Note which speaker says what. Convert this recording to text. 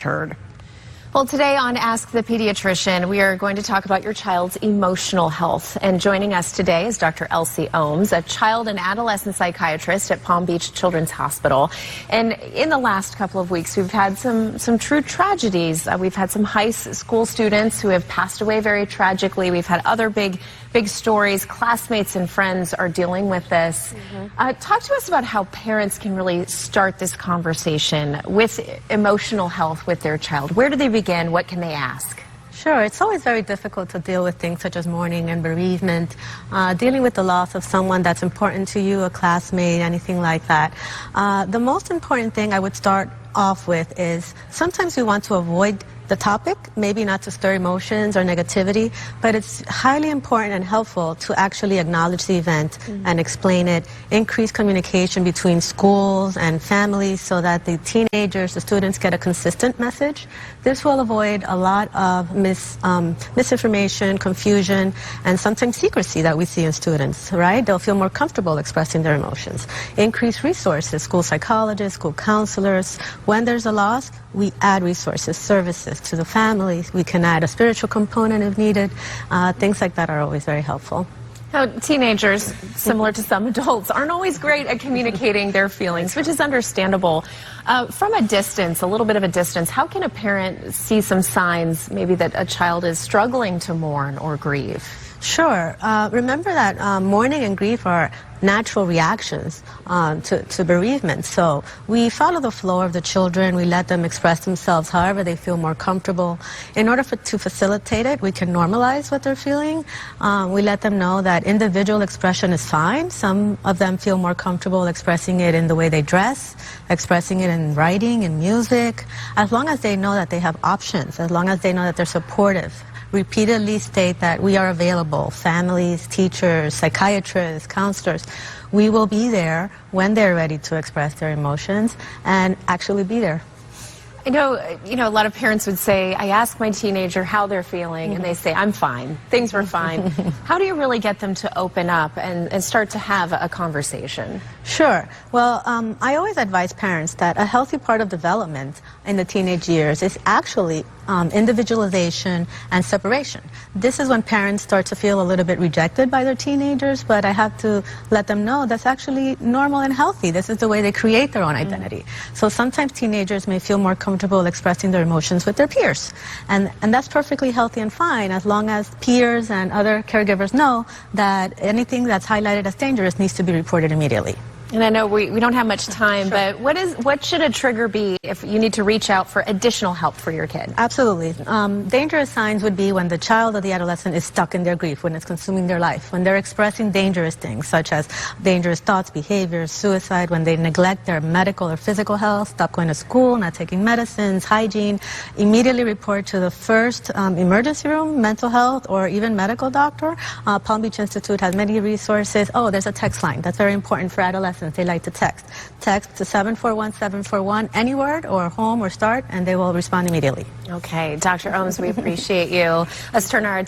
Speaker 1: heard. Well, today on Ask the Pediatrician, we are going to talk about your child's emotional health. And joining us today is Dr. Elssy Oms, a child and adolescent psychiatrist at Palm Beach Children's Hospital. And in the last couple of weeks, we've had some true tragedies. We've had some high school students who have passed away very tragically. We've had other big stories. Classmates and friends are dealing with this. Talk to us about how parents can really start this conversation with emotional health with their child. Where do they begin? What can they ask?
Speaker 2: Sure. It's always very difficult to deal with things such as mourning and bereavement, dealing with the loss of someone that's important to you, a classmate, anything like that. The most important thing I would start off with is sometimes we want to avoid the topic, maybe not to stir emotions or negativity, but it's highly important and helpful to actually acknowledge the event and explain it, increase communication between schools and families so that the teenagers, the students get a consistent message. This will avoid a lot of misinformation, confusion, and sometimes secrecy that we see in students, right? They'll feel more comfortable expressing their emotions. Increase resources, school psychologists, school counselors. When there's a loss, we add resources, services to the families. We can add a spiritual component if needed. Things like that are always very helpful.
Speaker 1: Now, teenagers, similar to some adults, aren't always great at communicating their feelings, which is understandable. From a distance, a little bit of a distance, how can a parent see some signs maybe that a child is struggling to mourn or grieve?
Speaker 2: Sure. Remember that mourning and grief are natural reactions to bereavement. So we follow the flow of the children. We let them express themselves however they feel more comfortable. In order to facilitate it, we can normalize what they're feeling. We let them know that individual expression is fine. Some of them feel more comfortable expressing it in the way they dress, expressing it in writing, in music, as long as they know that they have options, as long as they know that they're supportive. Repeatedly state that we are available, families, teachers, psychiatrists, counselors. We will be there when they're ready to express their emotions and actually be there.
Speaker 1: I know, a lot of parents would say, I ask my teenager how they're feeling, and they say, I'm fine. Things were fine. How do you really get them to open up and start to have a conversation?
Speaker 2: Sure. Well, I always advise parents that a healthy part of development in the teenage years is actually individualization and separation. This is when parents start to feel a little bit rejected by their teenagers, but I have to let them know that's actually normal and healthy. This is the way they create their own identity. So sometimes teenagers may feel more comfortable expressing their emotions with their peers. And that's perfectly healthy and fine as long as peers and other caregivers know that anything that's highlighted as dangerous needs to be reported immediately.
Speaker 1: And I know we don't have much time, but what should a trigger be if you need to reach out for additional help for your kid?
Speaker 2: Absolutely. Dangerous signs would be when the child or the adolescent is stuck in their grief, when it's consuming their life, when they're expressing dangerous things such as dangerous thoughts, behaviors, suicide, when they neglect their medical or physical health, stop going to school, not taking medicines, hygiene. Immediately report to the first emergency room, mental health, or even medical doctor. Palm Beach Institute has many resources. Oh, there's a text line. That's very important for adolescents. They like to text. Text to 741-741, any word or home or start, and they will respond immediately.
Speaker 1: Okay, Dr. Oms, we appreciate you. Let's turn our attention